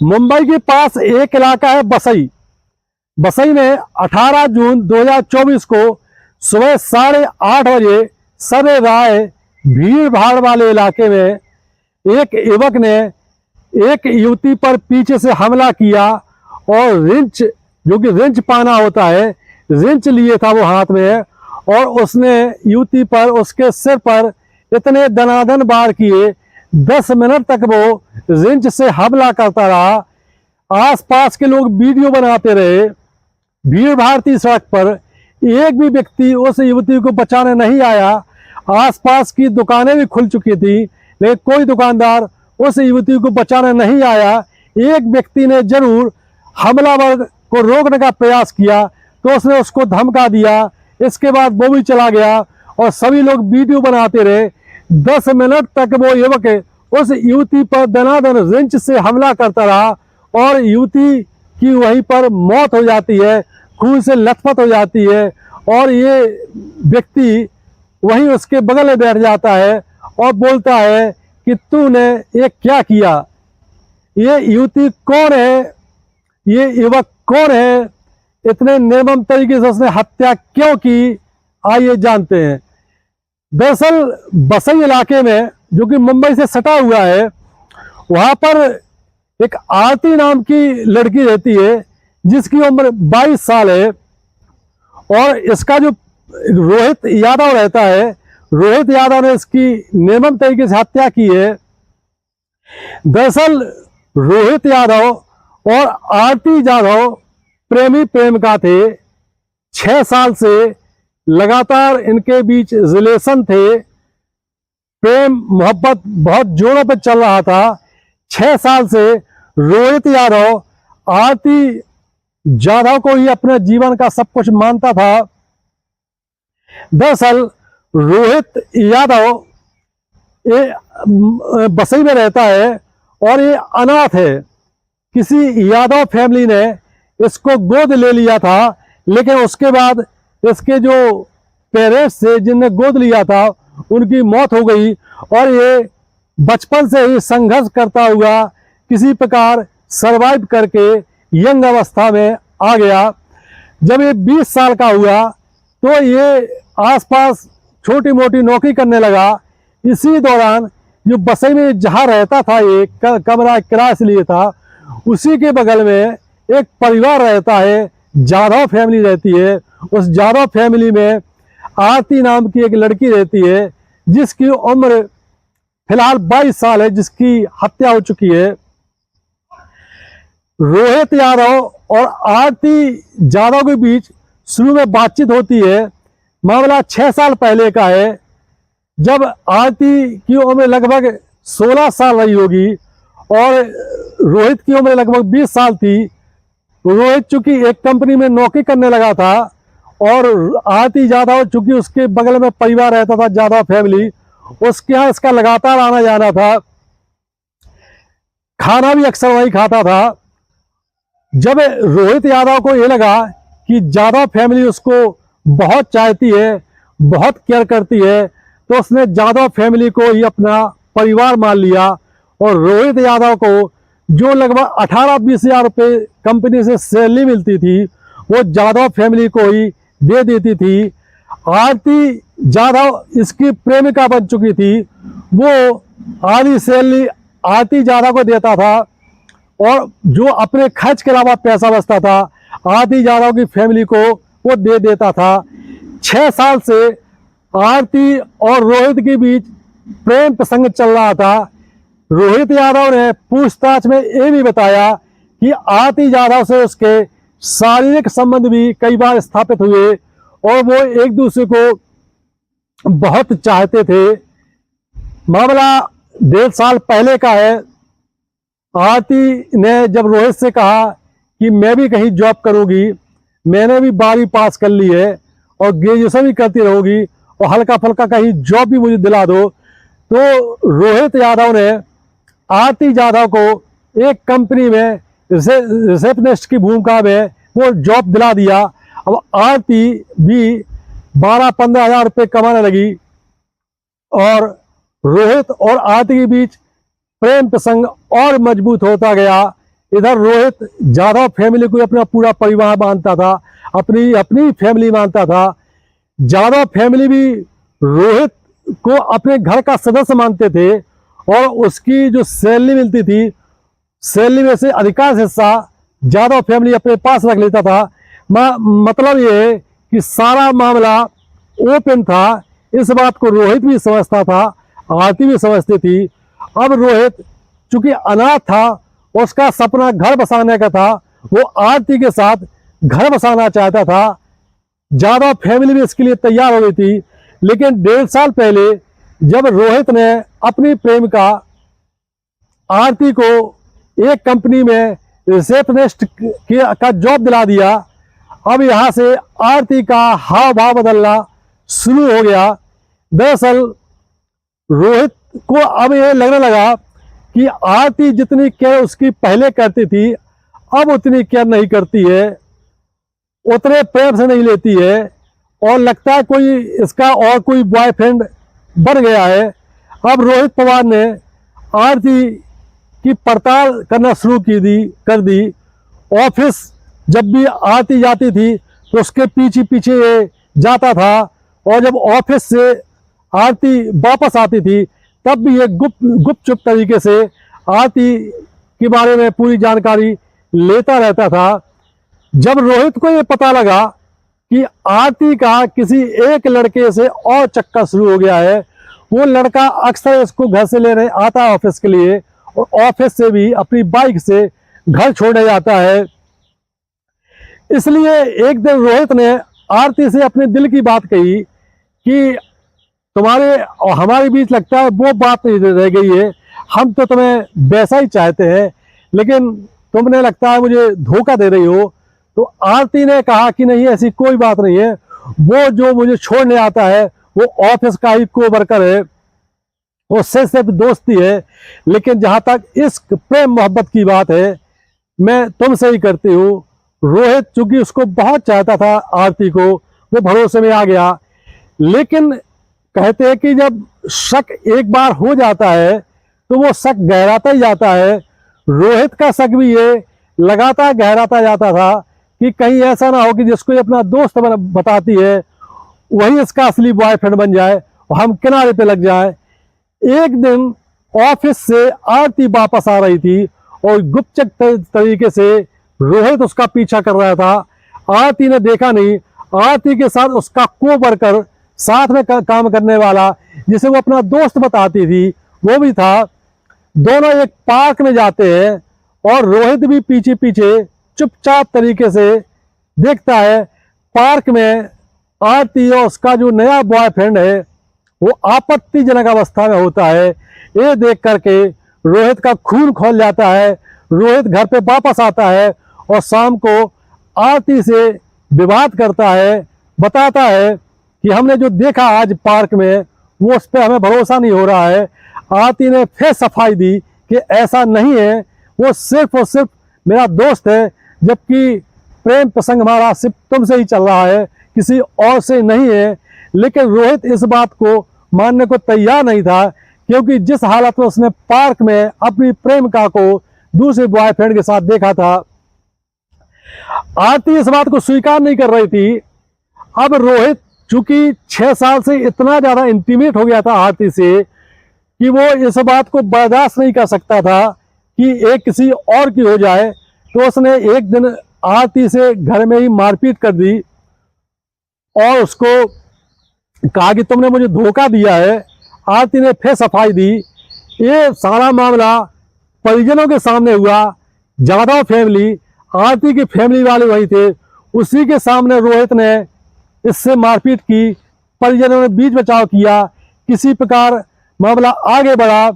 मुंबई के पास एक इलाका है बसई। बसई में 18 जून 2024 को सुबह 8:30 बजे सरेराह भीड़ भाड़ वाले इलाके में एक युवक ने एक युवती पर पीछे से हमला किया और रिंच, जो कि रिंच पाना होता है, रिंच लिए था वो हाथ में, और उसने युवती पर, उसके सिर पर इतने दनादन वार किए। 10 मिनट तक वो रिंच से हमला करता रहा। आसपास के लोग वीडियो बनाते रहे। भीड़ भाड़ थी सड़क पर, एक भी व्यक्ति उस युवती को बचाने नहीं आया। आसपास की दुकानें भी खुल चुकी थी, लेकिन कोई दुकानदार उस युवती को बचाने नहीं आया। एक व्यक्ति ने जरूर हमलावर को रोकने का प्रयास किया, तो उसने उसको धमका दिया। इसके बाद वो भी चला गया और सभी लोग वीडियो बनाते रहे। 10 मिनट तक वो युवक उस युवती पर दनादन रिंच से हमला करता रहा और युवती की वहीं पर मौत हो जाती है, खून से लथपथ हो जाती है। और ये व्यक्ति वहीं उसके बगल में बैठ जाता है और बोलता है कि तूने ये क्या किया? ये युवती कौन है? ये युवक कौन है? इतने निर्मम तरीके से उसने हत्या क्यों की? आइए जानते हैं। दरअसल बसई इलाके में, जो कि मुंबई से सटा हुआ है, वहां पर एक आरती नाम की लड़की रहती है जिसकी उम्र 22 साल है। और इसका जो रोहित यादव रहता है, रोहित यादव ने इसकी निर्मम तरीके से हत्या की है। दरअसल रोहित यादव और आरती यादव प्रेमी प्रेमिका थे। 6 साल से लगातार इनके बीच रिलेशन थे। प्रेम मोहब्बत बहुत जोरों पर चल रहा था। 6 साल से रोहित यादव आरती यादव को ही अपने जीवन का सब कुछ मानता था। दरअसल रोहित यादव ये बसई में रहता है और ये अनाथ है। किसी यादव फैमिली ने इसको गोद ले लिया था, लेकिन उसके बाद इसके जो पेरेंट्स थे जिनने गोद लिया था उनकी मौत हो गई और ये बचपन से ही संघर्ष करता हुआ किसी प्रकार सरवाइव करके यंग अवस्था में आ गया। जब ये 20 साल का हुआ तो ये आसपास छोटी मोटी नौकरी करने लगा। इसी दौरान जो बसई में जहाँ रहता था, ये कमरा किराए से लिए था, उसी के बगल में एक परिवार रहता है, यादव फैमिली रहती है। उस यादव फैमिली में आरती नाम की एक लड़की रहती है जिसकी उम्र फिलहाल 22 साल है, जिसकी हत्या हो चुकी है। रोहित यादव और आरती यादव के बीच शुरू में बातचीत होती है। मामला 6 साल पहले का है, जब आरती की उम्र लगभग 16 साल रही होगी और रोहित की उम्र लगभग 20 साल थी। रोहित चूंकि एक कंपनी में नौकरी करने लगा था और आरती यादव चूंकि उसके बगल में परिवार रहता था, यादव फैमिली, उसके यहाँ इसका लगातार आना जाना था। खाना भी अक्सर वही खाता था। जब रोहित यादव को ये लगा कि यादव फैमिली उसको बहुत चाहती है, बहुत केयर करती है, तो उसने यादव फैमिली को ही अपना परिवार मान लिया और रोहित यादव को जो लगभग 18-20 हज़ार रुपये कंपनी से सैलरी मिलती थी वो यादव फैमिली को ही दे देती थी। आरती यादव इसकी प्रेमिका बन चुकी थी, वो आधी सैलरी आरती यादव को देता था और जो अपने खर्च के अलावा पैसा बचता था आरती यादव की फैमिली को वो दे देता था। 6 साल से आरती और रोहित के बीच प्रेम प्रसंग चल रहा था। रोहित यादव ने पूछताछ में ये भी बताया कि आरती यादव से उसके शारीरिक संबंध भी कई बार स्थापित हुए और वो एक दूसरे को बहुत चाहते थे। मामला 1.5 साल पहले का है। आरती ने जब रोहित से कहा कि मैं भी कहीं जॉब करूंगी, मैंने भी 12वीं पास कर ली है और ग्रेजुएशन भी करती रहूंगी और हल्का फुल्का कहीं जॉब भी मुझे दिला दो, तो रोहित यादव ने आरती यादव को एक कंपनी में रिसेप्शनिस्ट की भूमिका में वो जॉब दिला दिया। अब आरती भी 12-15 हज़ार रुपये कमाने लगी और रोहित और आरती के बीच प्रेम प्रसंग और मजबूत होता गया। इधर रोहित जाधव फैमिली को अपना पूरा परिवार मानता था, अपनी अपनी फैमिली मानता था। जाधव फैमिली भी रोहित को अपने घर का सदस्य मानते थे और उसकी जो सैलरी मिलती थी, सैलरी में से अधिकांश हिस्सा जाधव फैमिली अपने पास रख लेता था। मतलब ये है कि सारा मामला ओपन था। इस बात को रोहित भी समझता था, आरती भी समझती थी। अब रोहित चूंकि अनाथ था, उसका सपना घर बसाने का था, वो आरती के साथ घर बसाना चाहता था। जाधव फैमिली भी इसके लिए तैयार हो गई थी। लेकिन 1.5 साल पहले जब रोहित ने अपनी प्रेमिका आरती को एक कंपनी में रिसेप्शनिस्ट का जॉब दिला दिया, अब यहां से आरती का हाव भाव बदलना शुरू हो गया। दरअसल रोहित को अब ये लगने लगा कि आरती जितनी केयर उसकी पहले करती थी, अब उतनी केयर नहीं करती है, उतने प्रेम से नहीं लेती है, और लगता है कोई इसका और कोई बॉयफ्रेंड बन गया है। अब रोहित पवार ने आरती की पड़ताल करना शुरू कर दी। ऑफिस जब भी आरती जाती थी तो उसके पीछे पीछे ये जाता था, और जब ऑफिस से आरती वापस आती थी तब भी ये गुपचुप तरीके से आरती के बारे में पूरी जानकारी लेता रहता था। जब रोहित को ये पता लगा कि आरती का किसी एक लड़के से और चक्कर शुरू हो गया है, वो लड़का अक्सर इसको घर से लेने आता है ऑफिस के लिए, और ऑफिस से भी अपनी बाइक से घर छोड़ने जाता है। इसलिए एक दिन रोहित ने आरती से अपने दिल की बात कही कि तुम्हारे और हमारे बीच लगता है वो बात नहीं रह गई है, हम तो तुम्हें वैसा ही चाहते हैं, लेकिन तुमने लगता है मुझे धोखा दे रही हो। तो आरती ने कहा कि नहीं, ऐसी कोई बात नहीं है, वो जो मुझे छोड़ने आता है वो ऑफिस का ही को वर्कर है, उससे सिर्फ दोस्ती है, लेकिन जहां तक इश्क प्रेम मोहब्बत की बात है मैं तुमसे ही करती हूँ। रोहित चूंकि उसको बहुत चाहता था आरती को, वो भरोसे में आ गया। लेकिन कहते हैं कि जब शक एक बार हो जाता है तो वो शक गहराता ही जाता है। रोहित का शक भी ये लगातार गहराता जाता था कि कहीं ऐसा ना हो कि जिसको ये अपना दोस्त बताती है वही इसका असली बॉयफ्रेंड बन जाए और हम किनारे पे लग जाए। एक दिन ऑफिस से आरती वापस आ रही थी और गुपचुप तरीके से रोहित उसका पीछा कर रहा था। आरती ने देखा नहीं। आरती के साथ उसका को वर्कर, साथ में काम करने वाला, जिसे वो अपना दोस्त बताती थी, वो भी था। दोनों एक पार्क में जाते हैं और रोहित भी पीछे पीछे चुपचाप तरीके से देखता है। पार्क में आरती और उसका जो नया बॉयफ्रेंड है वो आपत्तिजनक अवस्था में होता है। ये देख करके रोहित का खून खौल जाता है। रोहित घर पे वापस आता है और शाम को आरती से विवाद करता है, बताता है कि हमने जो देखा आज पार्क में वो उस पर हमें भरोसा नहीं हो रहा है। आरती ने फिर सफाई दी कि ऐसा नहीं है, वो सिर्फ और सिर्फ मेरा दोस्त है, जबकि प्रेम प्रसंग हमारा सिर्फ तुमसे ही चल रहा है, किसी और से नहीं है। लेकिन रोहित इस बात को मानने को तैयार नहीं था, क्योंकि जिस हालत में उसने पार्क में अपनी प्रेमिका को दूसरे बॉयफ्रेंड के साथ देखा था, आरती इस बात को स्वीकार नहीं कर रही थी। अब रोहित चूंकि 6 साल से इतना ज्यादा इंटीमेट हो गया था आरती से कि वो इस बात को बर्दाश्त नहीं कर सकता था कि एक किसी और की हो जाए, तो उसने एक दिन आरती से घर में ही मारपीट कर दी और उसको कहा कि तुमने मुझे धोखा दिया है। आरती ने फिर सफाई दी। ये सारा मामला परिजनों के सामने हुआ। जाधव फैमिली, आरती की फैमिली वाले वही थे, उसी के सामने रोहित ने इससे मारपीट की। परिजनों ने बीच बचाव किया, किसी प्रकार मामला आगे बढ़ा।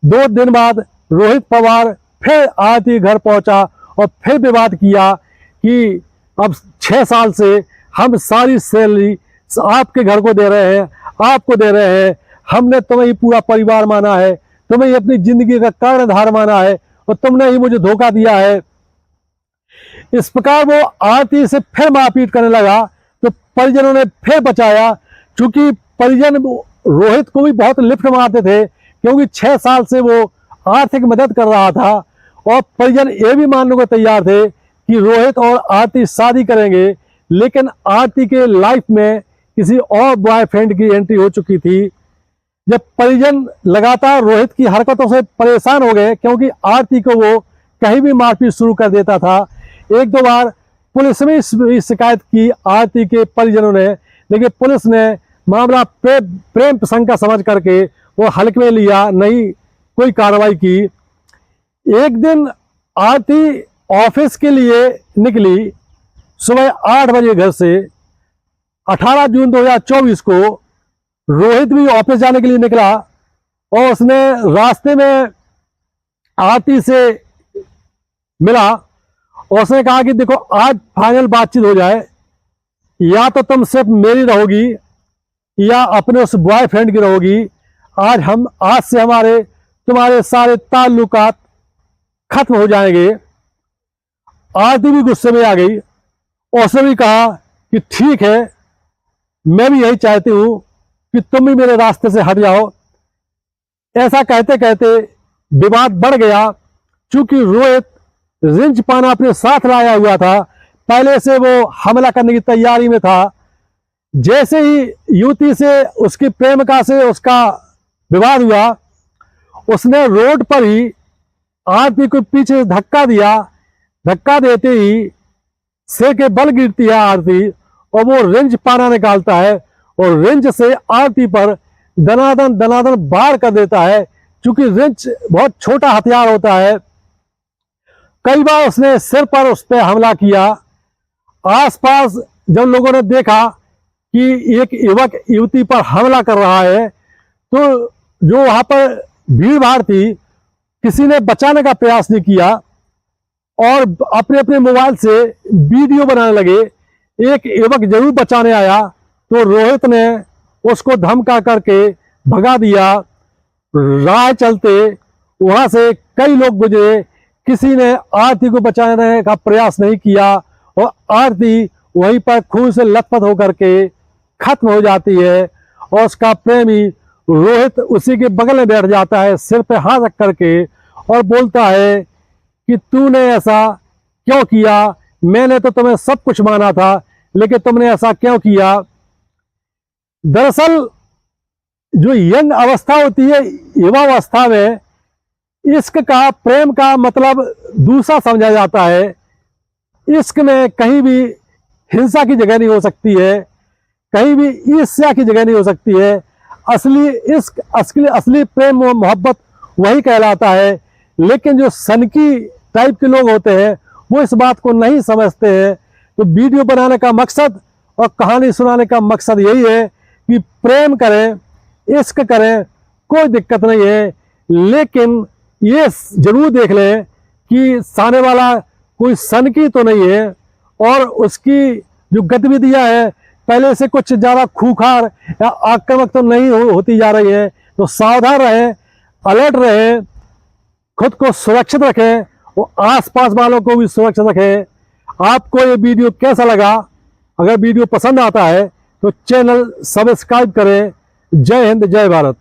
2 दिन बाद रोहित पवार फिर आरती घर पहुंचा और फिर विवाद किया कि अब 6 साल से हम सारी सैलरी आपके घर को दे रहे हैं, आपको दे रहे हैं, हमने तुम्हें ही पूरा परिवार माना है, तुम्हें ही अपनी जिंदगी का कर्णधार माना है, और तुमने ही मुझे धोखा दिया है। इस प्रकार वो आरती से फिर मारपीट करने लगा, तो परिजनों ने फिर बचाया। चूंकि परिजन रोहित को भी बहुत लिफ्ट मारते थे, क्योंकि 6 साल से वो आर्थिक मदद कर रहा था और परिजन ये भी मानने को तैयार थे कि रोहित और आरती शादी करेंगे, लेकिन आरती के लाइफ में किसी और बॉयफ्रेंड की एंट्री हो चुकी थी। जब परिजन लगातार रोहित की हरकतों से परेशान हो गए, क्योंकि आरती को वो कहीं भी मारपीट शुरू कर देता था। एक दो बार पुलिस में भी शिकायत की आरती के परिजनों ने, लेकिन पुलिस ने मामला प्रेम प्रसंग का समझ करके वो हल्के में लिया, नहीं कोई कार्रवाई की। एक दिन आरती ऑफिस के लिए निकली सुबह 8 बजे घर से। 18 जून 2024 को रोहित भी ऑफिस जाने के लिए निकला और उसने रास्ते में आरती से मिला और उसने कहा कि देखो आज फाइनल बातचीत हो जाए, या तो तुम सिर्फ मेरी रहोगी या अपने उस बॉयफ्रेंड की रहोगी। आज से हमारे तुम्हारे सारे ताल्लुकात खत्म हो जाएंगे। आरती भी गुस्से में आ गई और उसने भी कहा कि ठीक है, मैं भी यही चाहती हूं कि तुम भी मेरे रास्ते से हट जाओ। ऐसा कहते कहते विवाद बढ़ गया। चूंकि रोहित रिंच पाना अपने साथ लाया हुआ था, पहले से वो हमला करने की तैयारी में था। जैसे ही युवती से उसकी प्रेमिका से उसका विवाद हुआ, उसने रोड पर ही आरती को पीछे से धक्का दिया। धक्का देते ही सिर के बल गिरती है आरती और वो रिंच पाना निकालता है और रिंच से आरती पर दनादन दनादन वार कर देता है। चूंकि रिंच बहुत छोटा हथियार होता है, कई बार उसने सिर पर उस पर हमला किया। आसपास जब लोगों ने देखा कि एक युवक युवती पर हमला कर रहा है, तो जो वहां पर भीड़ भाड़ थी, किसी ने बचाने का प्रयास नहीं किया और अपने अपने मोबाइल से वीडियो बनाने लगे। एक युवक जरूर बचाने आया तो रोहित ने उसको धमका करके भगा दिया। राह चलते वहां से कई लोग गुजरे, किसी ने आरती को बचाने का प्रयास नहीं किया और आरती वहीं पर खून से लथपथ होकर के खत्म हो जाती है और उसका प्रेमी रोहित उसी के बगल में बैठ जाता है, सिर पे हाथ रख करके, और बोलता है कि तूने ऐसा क्यों किया? मैंने तो तुम्हें सब कुछ माना था, लेकिन तुमने ऐसा क्यों किया? दरअसल जो यंग अवस्था होती है, युवा अवस्था में इश्क का, प्रेम का मतलब दूसरा समझा जाता है। इश्क में कहीं भी हिंसा की जगह नहीं हो सकती है, कहीं भी ईर्ष्या की जगह नहीं हो सकती है। असली इश्क, असली प्रेम और मोहब्बत वही कहलाता है। लेकिन जो सनकी टाइप के लोग होते हैं वो इस बात को नहीं समझते हैं। तो वीडियो बनाने का मकसद और कहानी सुनाने का मकसद यही है कि प्रेम करें, इश्क करें, कोई दिक्कत नहीं है, लेकिन ये जरूर देख लें कि सामने वाला कोई सनकी तो नहीं है और उसकी जो गतिविधियां हैं पहले से कुछ ज़्यादा खूंखार या आक्रामक तो नहीं होती जा रही है। तो सावधान रहें, अलर्ट रहें, खुद को सुरक्षित रखें और आसपास वालों को भी सुरक्षित रखें। आपको ये वीडियो कैसा लगा? अगर वीडियो पसंद आता है तो चैनल सब्सक्राइब करें। जय हिंद, जय भारत।